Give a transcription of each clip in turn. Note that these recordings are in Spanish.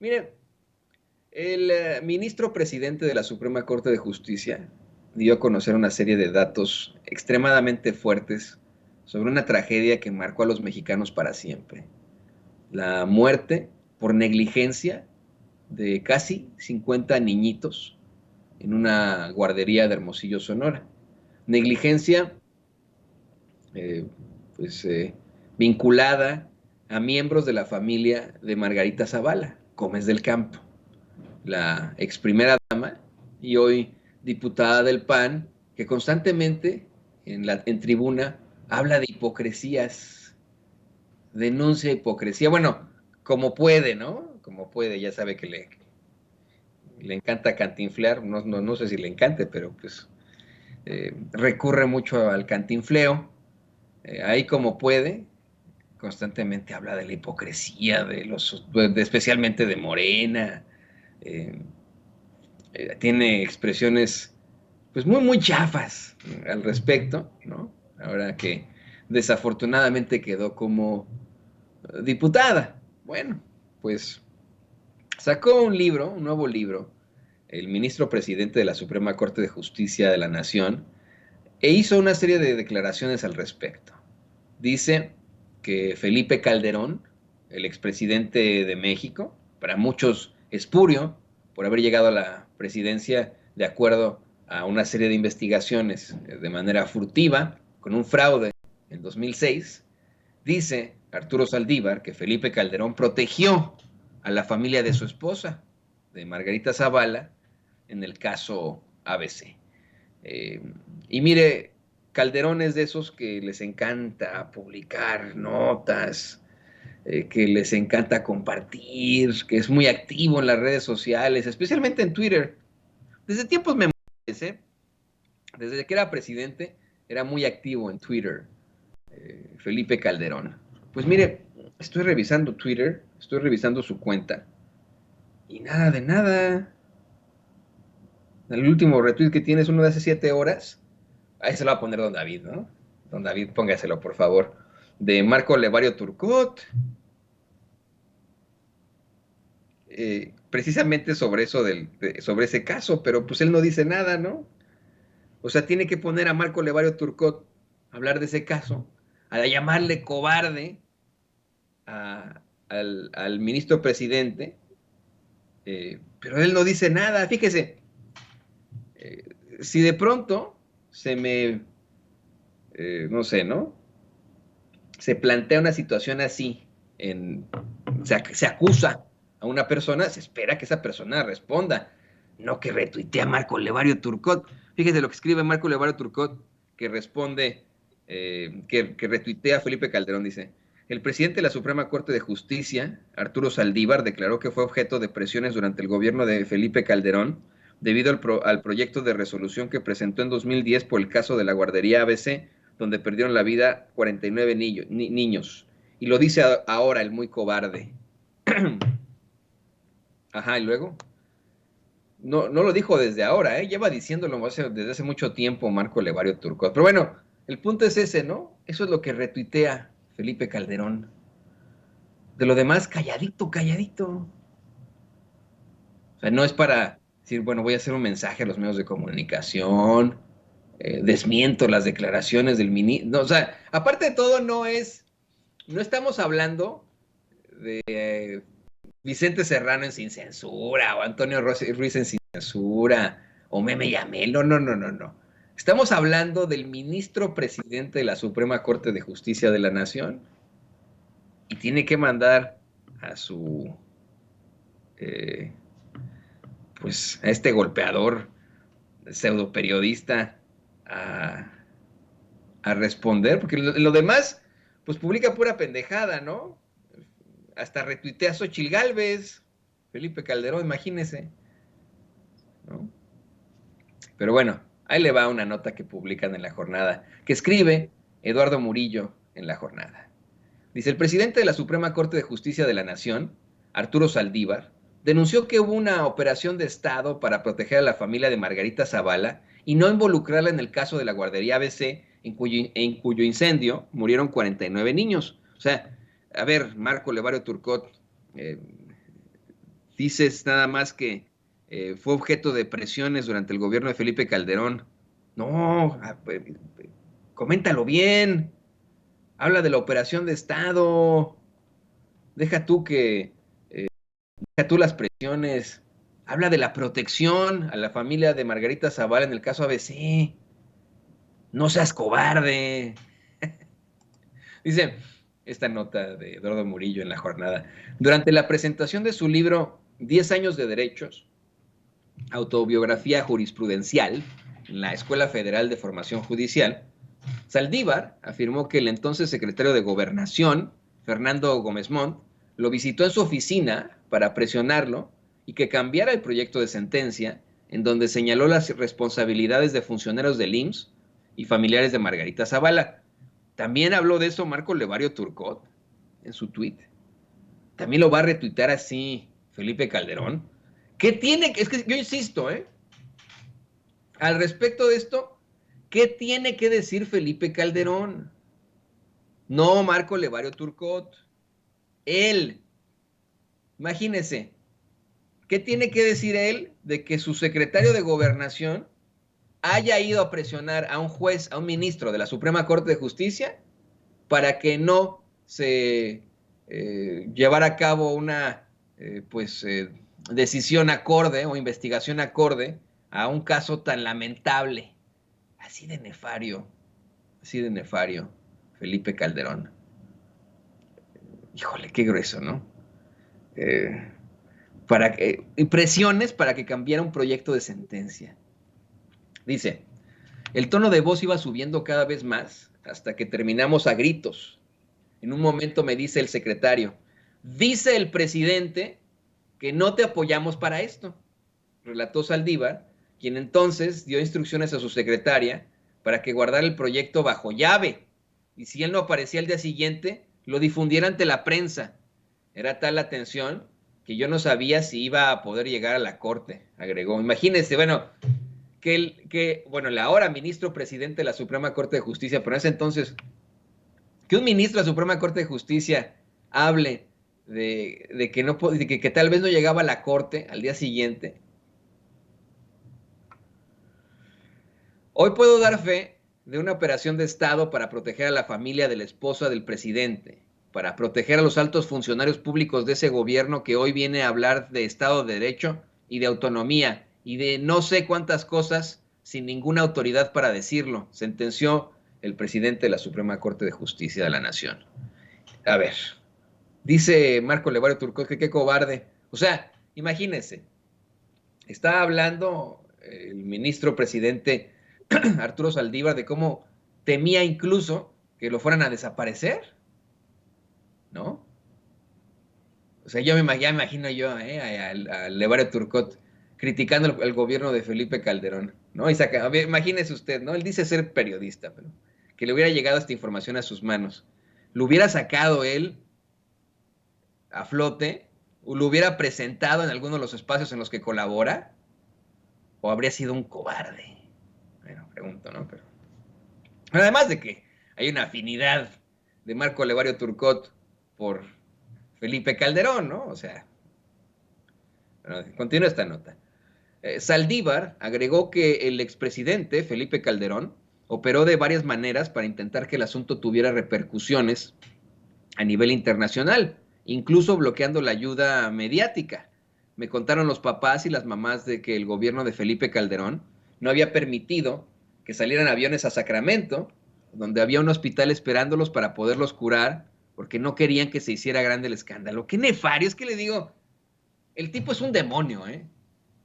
Mire, el ministro presidente de la Suprema Corte de Justicia dio a conocer una serie de datos extremadamente fuertes sobre una tragedia que marcó a los mexicanos para siempre. La muerte por negligencia de casi 50 niñitos en una guardería de Hermosillo, Sonora. Negligencia, eh, pues, vinculada a miembros de la familia de Margarita Zavala, Gómez del Campo, la ex primera dama y hoy diputada del PAN, que constantemente en tribuna habla de hipocresías, denuncia hipocresía, bueno, como puede, ¿no? Como puede, ya sabe que le encanta cantinflear, no sé si le encante, pero pues recurre mucho al cantinfleo, ahí como puede, constantemente habla de la hipocresía, especialmente de Morena, eh, tiene expresiones pues muy chafas al respecto, ¿no? Ahora que desafortunadamente quedó como diputada. Bueno, pues sacó un libro, un nuevo libro, el ministro presidente de la Suprema Corte de Justicia de la Nación, e hizo una serie de declaraciones al respecto. Dice que Felipe Calderón, el expresidente de México, para muchos espurio por haber llegado a la presidencia de acuerdo a una serie de investigaciones de manera furtiva, con un fraude en 2006, dice Arturo Saldívar que Felipe Calderón protegió a la familia de su esposa, de Margarita Zavala, en el caso ABC. Eh, y mire, Calderón es de esos que les encanta publicar notas, que les encanta compartir, que es muy activo en las redes sociales, especialmente en Twitter. Desde tiempos memorables, ¿eh? Desde que era presidente, era muy activo en Twitter, Felipe Calderón. Pues mire, estoy revisando Twitter, estoy revisando su cuenta, y nada de nada. El último retweet que tiene es uno de hace 7 horas. Ahí se lo va a poner don David, ¿no? Don David, póngaselo, por favor. De Marco Levario Turcot. Precisamente sobre eso, sobre ese caso, pero pues él no dice nada, ¿no? O sea, tiene que poner a Marco Levario Turcot a hablar de ese caso, a llamarle cobarde al ministro presidente, pero él no dice nada. Fíjese, eh, si de pronto se me, no sé, ¿no? Se plantea una situación así, en, se acusa a una persona, se espera que esa persona responda, no que retuitea a Marco Levario Turcot. Fíjese lo que escribe Marco Levario Turcot, que responde, que retuitea a Felipe Calderón, dice, el presidente de la Suprema Corte de Justicia, Arturo Saldívar, declaró que fue objeto de presiones durante el gobierno de Felipe Calderón, debido al proyecto de resolución que presentó en 2010 por el caso de la guardería ABC, donde perdieron la vida 49 niños. Y lo dice ahora el muy cobarde. Ajá, y luego. No lo dijo desde ahora, ¿eh? Lleva diciéndolo desde hace mucho tiempo Marco Levario Turcot. Pero bueno, el punto es ese, ¿no? Eso es lo que retuitea Felipe Calderón. De lo demás, calladito, calladito. O sea, no es para decir, bueno, voy a hacer un mensaje a los medios de comunicación, desmiento las declaraciones del ministro. No, o sea, aparte de todo, no estamos hablando de Vicente Serrano en Sin Censura o Antonio Ruiz en Sin Censura o Meme Yamel. No. Estamos hablando del ministro presidente de la Suprema Corte de Justicia de la Nación y tiene que mandar a su, eh, pues, a este golpeador pseudo periodista a, a responder, porque lo demás, pues publica pura pendejada, ¿no? Hasta retuitea a Xochitl Galvez, Felipe Calderón, imagínese, ¿no? Pero bueno, ahí le va una nota que publican en la jornada, que escribe Eduardo Murillo en la jornada. Dice, el presidente de la Suprema Corte de Justicia de la Nación, Arturo Saldívar, denunció que hubo una operación de Estado para proteger a la familia de Margarita Zavala y no involucrarla en el caso de la guardería ABC, en cuyo incendio murieron 49 niños. O sea, a ver, Marco Levario Turcot, eh, Dices nada más que fue objeto de presiones durante el gobierno de Felipe Calderón. No, coméntalo bien. Habla de la operación de Estado. Deja tú que, deja tú las presiones. Habla de la protección a la familia de Margarita Zavala en el caso ABC. No seas cobarde. Dice esta nota de Eduardo Murillo en La Jornada. Durante la presentación de su libro 10 años de derechos, autobiografía jurisprudencial, en la Escuela Federal de Formación Judicial, Saldívar afirmó que el entonces secretario de Gobernación, Fernando Gómez Montt, lo visitó en su oficina para presionarlo y que cambiara el proyecto de sentencia en donde señaló las responsabilidades de funcionarios del IMSS y familiares de Margarita Zavala. También habló de eso Marco Levario Turcot en su tuit. También lo va a retuitar así Felipe Calderón. ¿Qué tiene? Es que yo insisto, al respecto de esto, ¿qué tiene que decir Felipe Calderón? No Marco Levario Turcot. Él. Imagínese. ¿Qué tiene que decir él de que su secretario de Gobernación haya ido a presionar a un juez, a un ministro de la Suprema Corte de Justicia para que no se llevara a cabo una decisión acorde o investigación acorde a un caso tan lamentable? Así de nefario, Felipe Calderón. Híjole, qué grueso, ¿no? Eh, presiones para que cambiara un proyecto de sentencia. Dice, el tono de voz iba subiendo cada vez más hasta que terminamos a gritos. En un momento me dice el secretario, dice el presidente que no te apoyamos para esto, relató Saldívar, quien entonces dio instrucciones a su secretaria para que guardara el proyecto bajo llave y si él no aparecía al día siguiente, lo difundiera ante la prensa. Era tal la tensión que yo no sabía si iba a poder llegar a la corte, agregó. Imagínense, bueno, el ahora ministro presidente de la Suprema Corte de Justicia, pero en ese entonces, que un ministro de la Suprema Corte de Justicia hable de que, no, de que tal vez no llegaba a la corte al día siguiente. Hoy puedo dar fe de una operación de Estado para proteger a la familia de la esposa del presidente, para proteger a los altos funcionarios públicos de ese gobierno que hoy viene a hablar de Estado de Derecho y de autonomía y de no sé cuántas cosas sin ninguna autoridad para decirlo, sentenció el presidente de la Suprema Corte de Justicia de la Nación. A ver, dice Marco Levario Turcot que qué cobarde. O sea, imagínense, está hablando el ministro presidente Arturo Saldívar de cómo temía incluso que lo fueran a desaparecer, ¿no? O sea, ya me imagino yo a Levario Turcot criticando el gobierno de Felipe Calderón, ¿no? Y saca, a ver, imagínese usted, ¿no? Él dice ser periodista, pero que le hubiera llegado esta información a sus manos. ¿Lo hubiera sacado él a flote? ¿O lo hubiera presentado en alguno de los espacios en los que colabora? ¿O habría sido un cobarde? Bueno, pregunto, ¿no? Pero además de que hay una afinidad de Marco Levario Turcot por Felipe Calderón, ¿no? O sea, bueno, continúa esta nota. Saldívar agregó que el expresidente Felipe Calderón operó de varias maneras para intentar que el asunto tuviera repercusiones a nivel internacional, incluso bloqueando la ayuda mediática. Me contaron los papás y las mamás de que el gobierno de Felipe Calderón no había permitido que salieran aviones a Sacramento, donde había un hospital esperándolos para poderlos curar, porque no querían que se hiciera grande el escándalo. Qué nefario, es que le digo, el tipo es un demonio, ¿eh?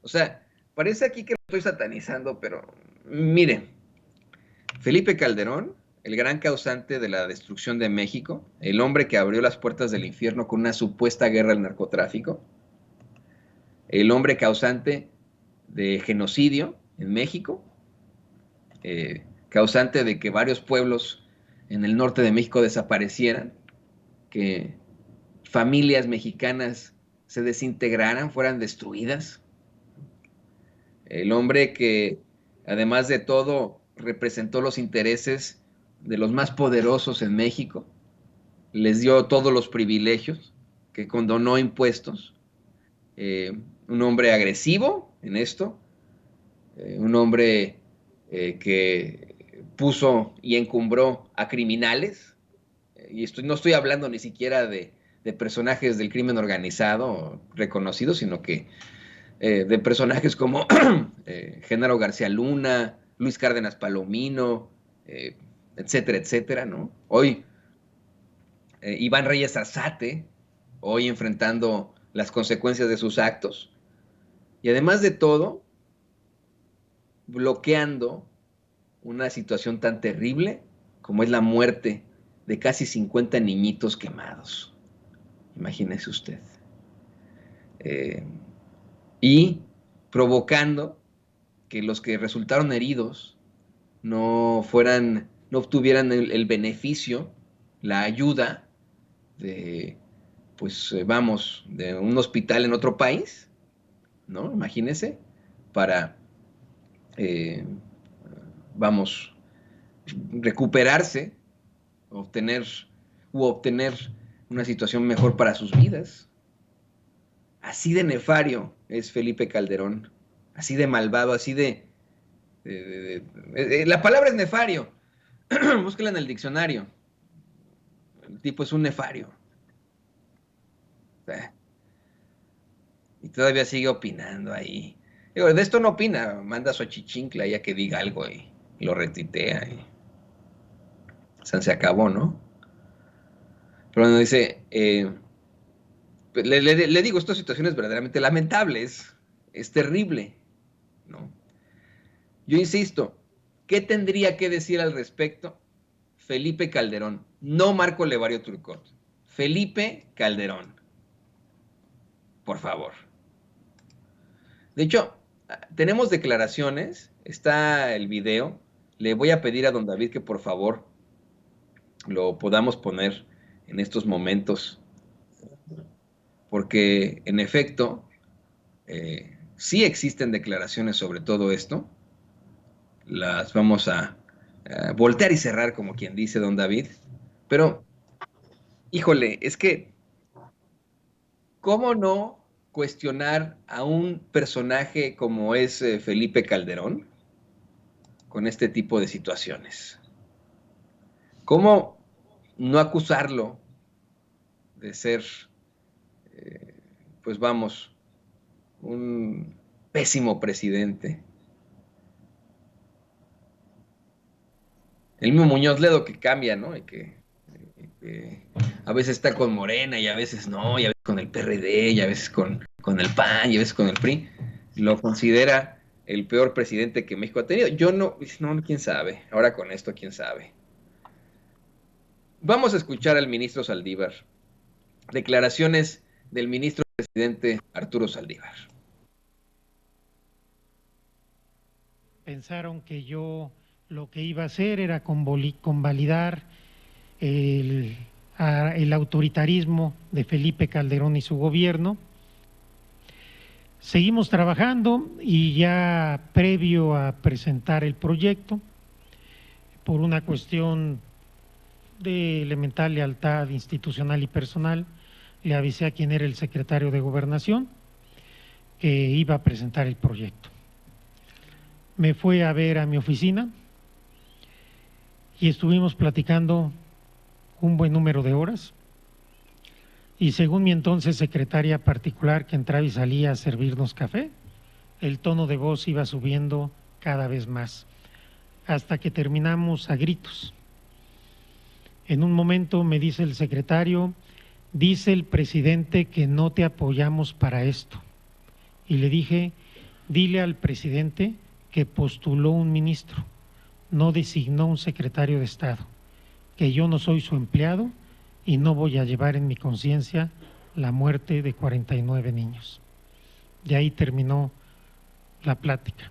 O sea, parece aquí que lo estoy satanizando, pero mire, Felipe Calderón, el gran causante de la destrucción de México, el hombre que abrió las puertas del infierno con una supuesta guerra al narcotráfico, el hombre causante de genocidio en México, causante de que varios pueblos en el norte de México desaparecieran, que familias mexicanas se desintegraran, fueran destruidas, el hombre que además de todo representó los intereses de los más poderosos en México, les dio todos los privilegios, que condonó impuestos, un hombre agresivo en esto, un hombre que puso y encumbró a criminales, y no estoy hablando ni siquiera de personajes del crimen organizado reconocidos, sino que de personajes como Genaro García Luna, Luis Cárdenas Palomino, eh, etcétera, etcétera, ¿no? Hoy Iván Reyes Arzate, hoy enfrentando las consecuencias de sus actos, y además de todo, bloqueando una situación tan terrible como es la muerte de casi 50 niñitos quemados. Imagínese usted. Eh, y provocando que los que resultaron heridos no obtuvieran el beneficio, la ayuda de, pues vamos, de un hospital en otro país, ¿no? Imagínese, para, eh, vamos, recuperarse, obtener obtener una situación mejor para sus vidas. Así de nefario es Felipe Calderón, así de malvado, así la palabra es nefario, búsquela en el diccionario. El tipo es un nefario. O sea, y todavía sigue opinando ahí. Digo, de esto no opina, manda a su achichincla ya que diga algo y lo retuitea. Y se acabó, ¿no? Pero bueno, dice, le digo, esta situación es verdaderamente lamentable, es terrible, ¿no? Yo insisto, ¿qué tendría que decir al respecto Felipe Calderón? No Marco Levario Turcot. Felipe Calderón, por favor. De hecho, tenemos declaraciones, está el video. Le voy a pedir a don David que por favor lo podamos poner en estos momentos, porque en efecto, sí existen declaraciones sobre todo esto. Las vamos a voltear y cerrar, como quien dice don David. Pero, híjole, es que, ¿cómo no cuestionar a un personaje como es Felipe Calderón con este tipo de situaciones? ¿Cómo no acusarlo de ser, pues vamos, un pésimo presidente? El mismo Muñoz Ledo que cambia, ¿no? Que a veces está con Morena y a veces no, y a veces con el PRD, y a veces con el PAN, y a veces con el PRI. Lo considera el peor presidente que México ha tenido. Yo no, quién sabe. Ahora con esto, quién sabe. Vamos a escuchar al ministro Saldívar. Declaraciones del ministro presidente Arturo Saldívar. Pensaron que yo lo que iba a hacer era convalidar el, el autoritarismo de Felipe Calderón y su gobierno. Seguimos trabajando y ya previo a presentar el proyecto, por una cuestión de elemental lealtad institucional y personal, le avisé a quien era el secretario de Gobernación que iba a presentar el proyecto. Me fue a ver a mi oficina y estuvimos platicando un buen número de horas, y según mi entonces secretaria particular, que entraba y salía a servirnos café, el tono de voz iba subiendo cada vez más, hasta que terminamos a gritos. En un momento me dice el secretario: dice el presidente que no te apoyamos para esto. Y le dije: dile al presidente que postuló un ministro, no designó un secretario de Estado, que yo no soy su empleado y no voy a llevar en mi conciencia la muerte de 49 niños. De ahí terminó la plática.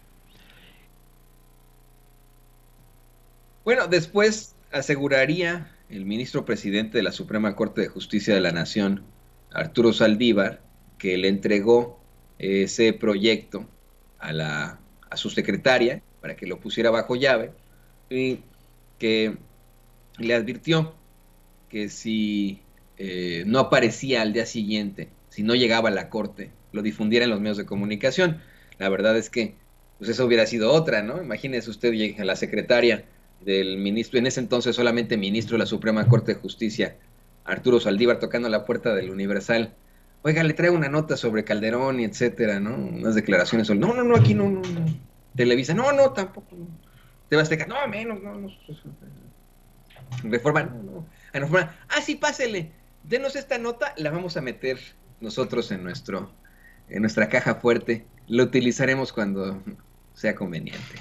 Bueno, después aseguraría el ministro presidente de la Suprema Corte de Justicia de la Nación, Arturo Saldívar, que le entregó ese proyecto a su secretaria para que lo pusiera bajo llave y que le advirtió que si no aparecía al día siguiente, si no llegaba a la corte, lo difundiera en los medios de comunicación. La verdad es que pues eso hubiera sido otra, ¿no? Imagínese usted a la secretaria del ministro, en ese entonces solamente ministro de la Suprema Corte de Justicia, Arturo Saldívar, tocando la puerta del Universal. Oiga, le traigo una nota sobre Calderón y etcétera, ¿no? Unas declaraciones sobre, no, aquí no. Televisa, no, tampoco. No. TV Azteca, no, menos, no. Reforma, no. Reforma, sí, pásele. Denos esta nota, la vamos a meter nosotros en nuestra caja fuerte. Lo utilizaremos cuando sea conveniente.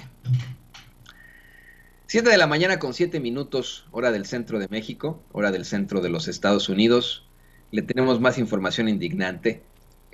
7 de la mañana con 7 minutos, hora del centro de México, hora del centro de los Estados Unidos. Le tenemos más información indignante.